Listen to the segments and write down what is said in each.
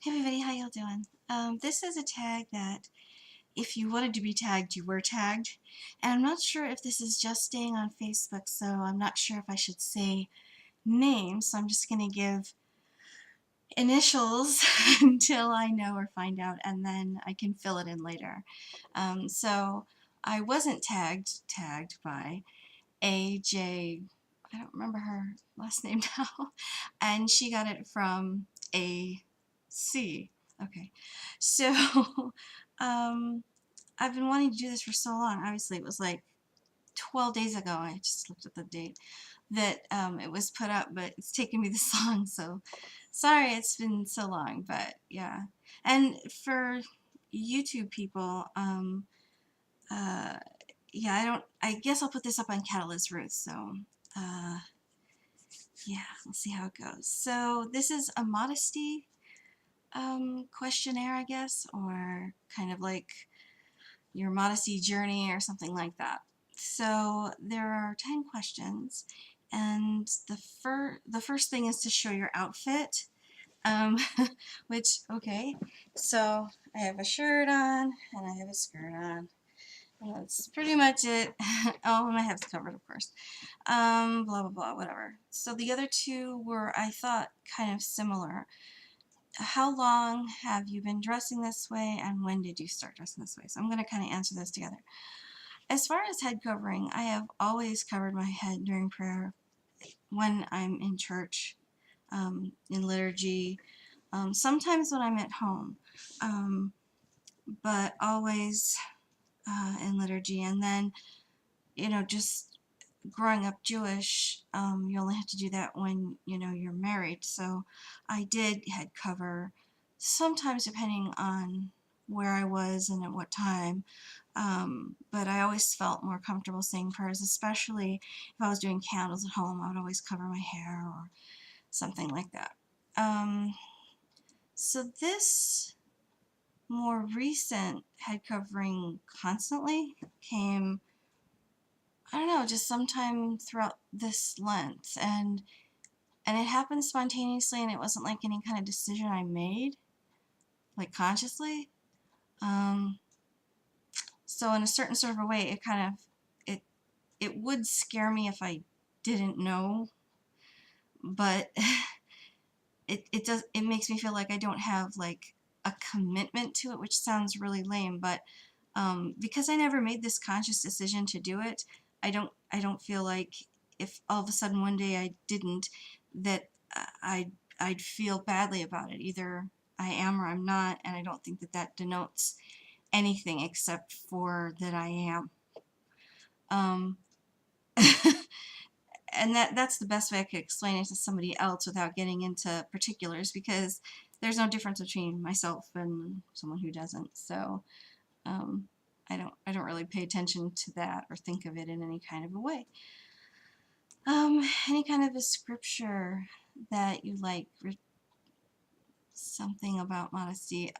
Hey everybody, how y'all doing? This is a tag that if you wanted to be tagged, you were tagged. And I'm not sure if this is just staying on Facebook, so I'm not sure if I should say names, so I'm just going to give initials until I know or find out, and then I can fill it in later. So I wasn't tagged by AJ, I don't remember her last name now, and she got it from AC. Okay, so um, I've been wanting to do this for so long. Obviously, it was like 12 days ago. I just looked at the date that it was put up, but it's taken me this long. So sorry, it's been so long, but yeah. And for YouTube people, uh, yeah, I guess I'll put this up on Catalyst Ruth. So uh, yeah, we'll see how it goes. So this is a modesty questionnaire, I guess, or kind of like your modesty journey or something like that. So there are 10 questions, and the first thing is to show your outfit, um, which, okay, so I have a shirt on and I have a skirt on. And that's pretty much it. Oh, and my head's covered, of course. Blah, blah, blah, whatever. So the other two were, I thought, kind of similar. How long have you been dressing this way, and when did you start dressing this way? So I'm going to kind of answer those together. As far as head covering, I have always covered my head during prayer when I'm in church, in liturgy, sometimes when I'm at home, but always in liturgy. And then, just growing up Jewish, you only have to do that when, you're married. So I did head cover, sometimes depending on where I was and at what time. But I always felt more comfortable saying prayers, especially if I was doing candles at home. I would always cover my hair or something like that. So this more recent head covering constantly came, I don't know, just sometime throughout this Lent, and it happened spontaneously, and it wasn't like any kind of decision I made, like consciously. Um, so in a certain sort of a way, it it would scare me if I didn't know, but it makes me feel like I don't have like a commitment to it, which sounds really lame, but because I never made this conscious decision to do it, I don't feel like if all of a sudden one day I didn't, that I'd feel badly about it. Either I am or I'm not, and I don't think that that denotes anything except for that I am. Um, and that's the best way I could explain it to somebody else without getting into particulars, because there's no difference between myself and someone who doesn't. So um, I don't really pay attention to that or think of it in any kind of a way. Any kind of a scripture that you like, something about modesty.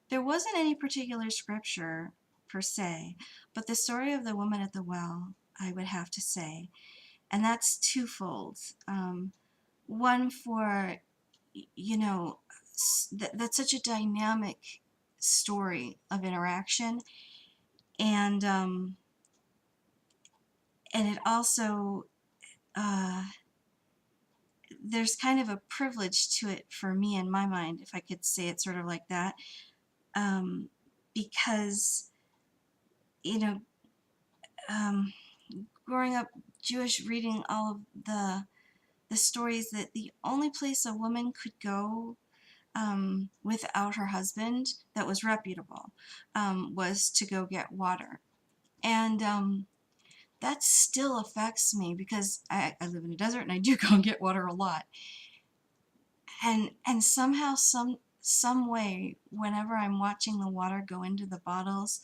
There wasn't any particular scripture per se, but the story of the woman at the well, I would have to say, and that's twofold. One for, that's such a dynamic story of interaction, and it also uh, there's kind of a privilege to it for me in my mind, if I could say it sort of like that, because you know um, growing up Jewish, reading all of the stories, that the only place a woman could go without her husband that was reputable was to go get water. And that still affects me because I live in a desert and I do go and get water a lot. And somehow, some way, whenever I'm watching the water go into the bottles,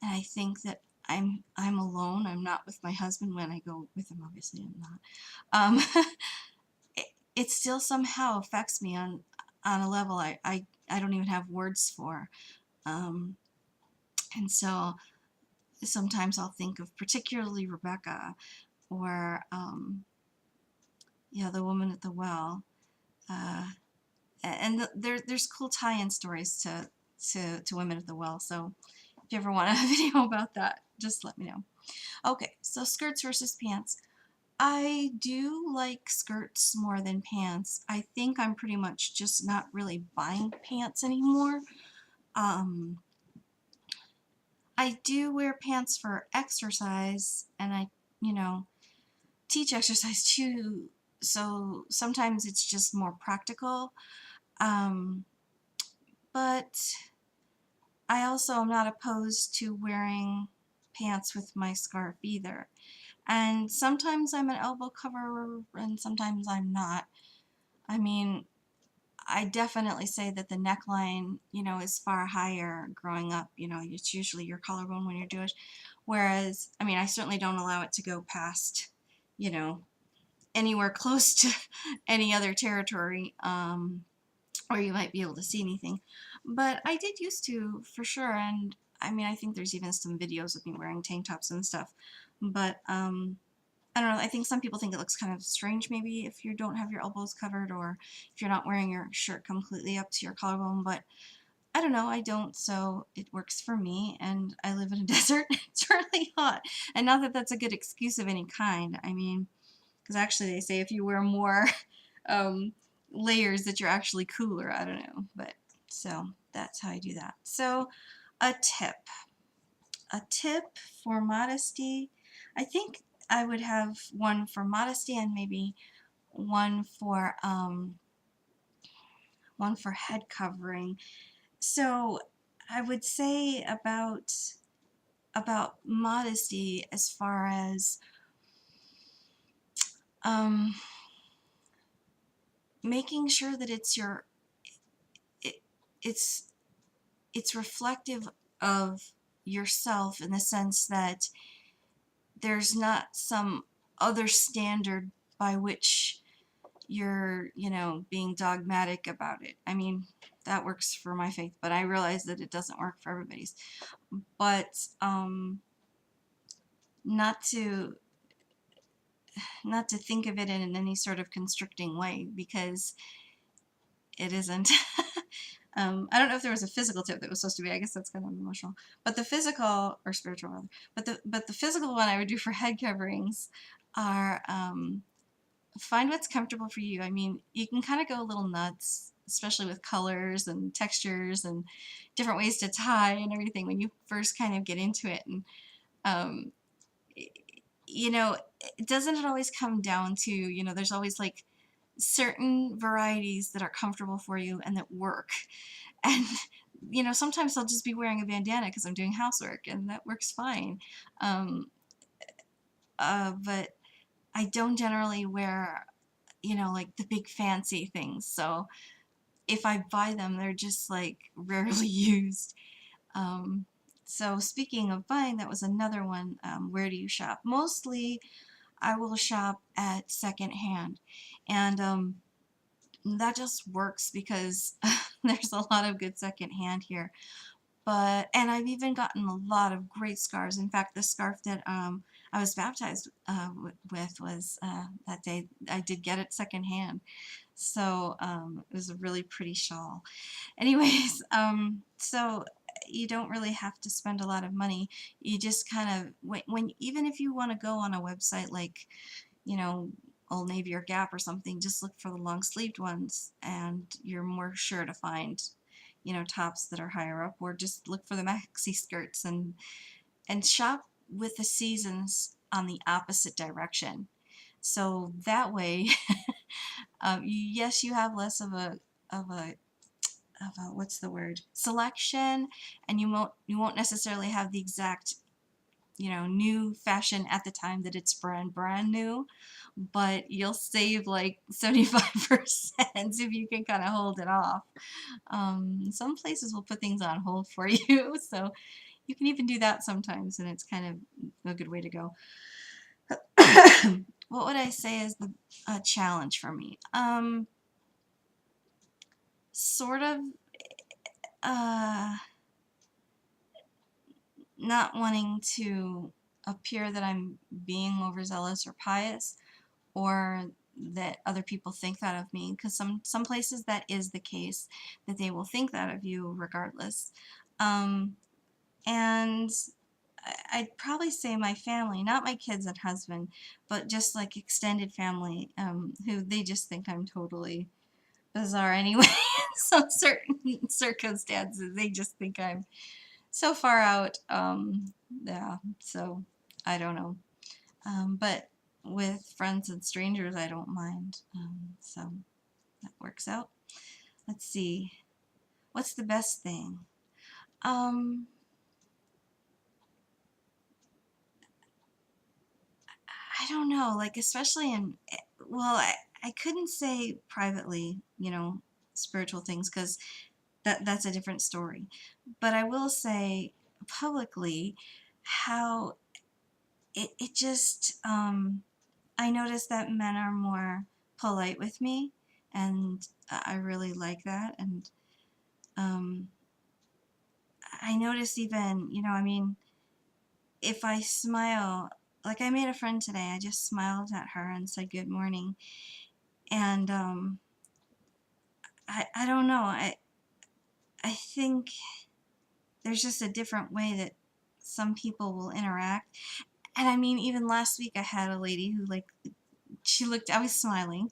and I think that I'm alone, I'm not with my husband. When I go with him, obviously I'm not. It still somehow affects me on a level I don't even have words for. Um, and so sometimes I'll think of particularly Rebecca, or yeah, the woman at the well. Uh, and there's cool tie-in stories to Women at the Well. So if you ever want a video about that, just let me know. Okay, so skirts versus pants. I do like skirts more than pants. I think I'm pretty much just not really buying pants anymore. Um, I do wear pants for exercise, and I, you know, teach exercise too, so sometimes it's just more practical. Um, but I also am not opposed to wearing pants with my scarf either. And sometimes I'm an elbow cover and sometimes I'm not. I mean, I definitely say that the neckline, is far higher growing up. It's usually your collarbone when you're Jewish. Whereas, I mean, I certainly don't allow it to go past, you know, anywhere close to any other territory, or you might be able to see anything. But I did used to, for sure, and I mean, I think there's even some videos of me wearing tank tops and stuff. But I don't know, I think some people think it looks kind of strange maybe if you don't have your elbows covered or if you're not wearing your shirt completely up to your collarbone, but I don't know, I don't, so it works for me, and I live in a desert. It's really hot, and not that that's a good excuse of any kind. I mean, because actually they say if you wear more um, layers that you're actually cooler. I don't know, but so that's how I do that. So a tip for modesty. I think I would have one for modesty and maybe one for head covering. So I would say about modesty as far as um, making sure that it, it's it's reflective of yourself in the sense that there's not some other standard by which you're, being dogmatic about it. I mean, that works for my faith, but I realize that it doesn't work for everybody's. But not to think of it in any sort of constricting way, because it isn't. I don't know if there was a physical tip that was supposed to be. I guess that's kind of emotional. But the physical, or spiritual rather, but the physical one I would do for head coverings are find what's comfortable for you. I mean, you can kind of go a little nuts, especially with colors and textures and different ways to tie and everything when you first kind of get into it. And um, you know, doesn't it always come down to, there's always like certain varieties that are comfortable for you and that work. And sometimes I'll just be wearing a bandana because I'm doing housework, and that works fine. Um, but I don't generally wear, like the big fancy things. So if I buy them, they're just like rarely used. Um, so speaking of buying, that was another one. Where do you shop? Mostly I will shop at secondhand. And that just works because there's a lot of good secondhand here. And I've even gotten a lot of great scarves. In fact, the scarf that I was baptized with was that day I did get it secondhand. So it was a really pretty shawl. Anyways, so you don't really have to spend a lot of money. You just kind of when even if you want to go on a website like, you know, Old Navy or Gap or something, just look for the long sleeved ones and you're more sure to find, tops that are higher up, or just look for the maxi skirts and shop with the seasons on the opposite direction. So that way, yes, you have less of a what's the word, selection, and you won't necessarily have the exact new fashion at the time that it's brand new, but you'll save like 75% if you can kind of hold it off. Some places will put things on hold for you, so you can even do that sometimes, and it's kind of a good way to go. What would I say is the challenge for me? Sort of uh, not wanting to appear that I'm being overzealous or pious, or that other people think that of me, because some places that is the case, that they will think that of you regardless. And I'd probably say my family, not my kids and husband, but just like extended family, who they just think I'm totally bizarre anyway. So certain circumstances, they just think I'm so far out. Yeah, so I don't know. But with friends and strangers, I don't mind. So that works out. Let's see. What's the best thing? Um, I don't know. Like, especially well, I couldn't say privately, spiritual things, because that's a different story. But I will say publicly how it just, I noticed that men are more polite with me, and I really like that. And um, I noticed even, I mean, if I smile, like I made a friend today, I just smiled at her and said good morning. And I don't know, I think there's just a different way that some people will interact. And I mean, even last week I had a lady who, like, I was smiling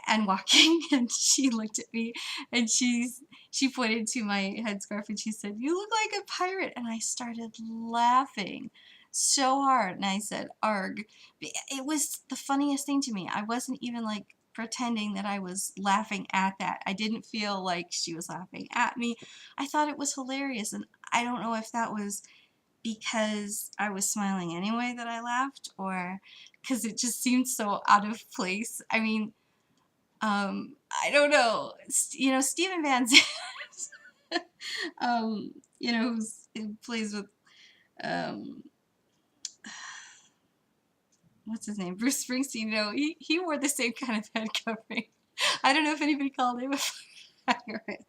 and walking, and she looked at me, and she pointed to my headscarf and she said, "You look like a pirate." And I started laughing so hard, and I said, "Arg." It was the funniest thing to me. I wasn't even like pretending that I was laughing at that. I didn't feel like she was laughing at me. I thought it was hilarious, and I don't know if that was because I was smiling anyway that I laughed, or because it just seemed so out of place. I mean, I don't know. Stephen Van Zandt, who plays with, um, what's his name? Bruce Springsteen. He wore the same kind of head covering. I don't know if anybody called him a pirate.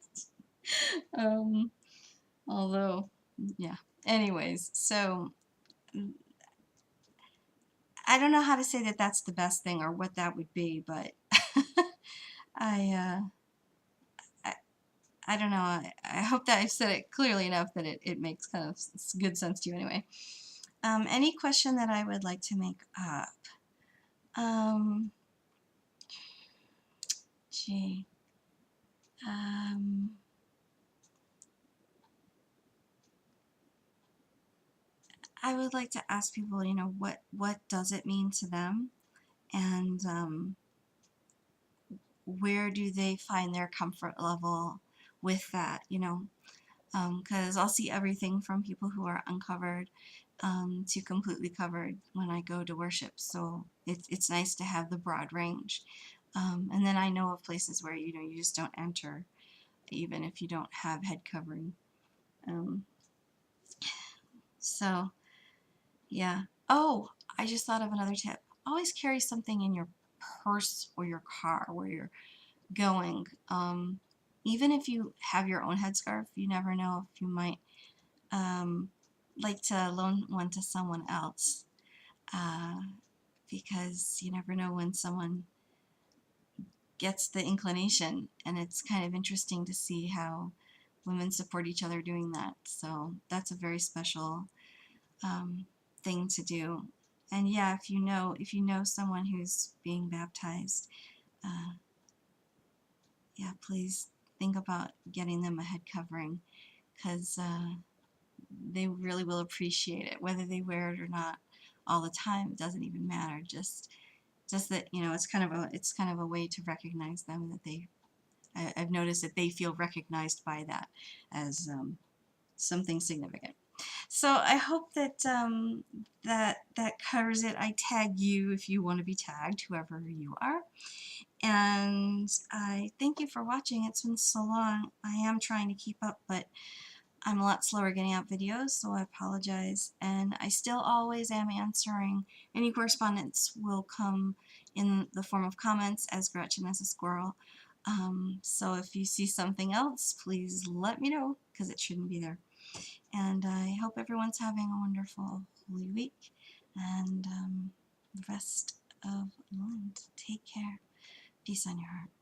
Um, Although, yeah. Anyways, so I don't know how to say that that's the best thing or what that would be, but I, I I don't know. I hope that I've said it clearly enough that it makes kind of good sense to you anyway. Any question that I would like to make up? Um, gee. Um, I would like to ask people, what does it mean to them? And where do they find their comfort level with that, because I'll see everything from people who are uncovered to completely covered when I go to worship. So it's nice to have the broad range. And then I know of places where you just don't enter, even if you don't have head covering. Um, so yeah. Oh, I just thought of another tip. Always carry something in your purse or your car where you're going. Even if you have your own headscarf, you never know if you might um, like to loan one to someone else, uh, because you never know when someone gets the inclination, and it's kind of interesting to see how women support each other doing that. So that's a very special um, thing to do. And yeah, if you know someone who's being baptized, uh, yeah, please think about getting them a head covering, because they really will appreciate it, whether they wear it or not all the time. It doesn't even matter. Just that it's kind of a way to recognize them, that I've noticed that they feel recognized by that as something significant. So I hope that that covers it. I tag you if you want to be tagged, whoever you are. And I thank you for watching. It's been so long. I am trying to keep up, but I'm a lot slower getting out videos, so I apologize. And I still always am answering. Any correspondence will come in the form of comments, as Gretchen as a squirrel. So if you see something else, please let me know, because it shouldn't be there. And I hope everyone's having a wonderful Holy Week and the rest of Lent. Take care. Peace on your heart.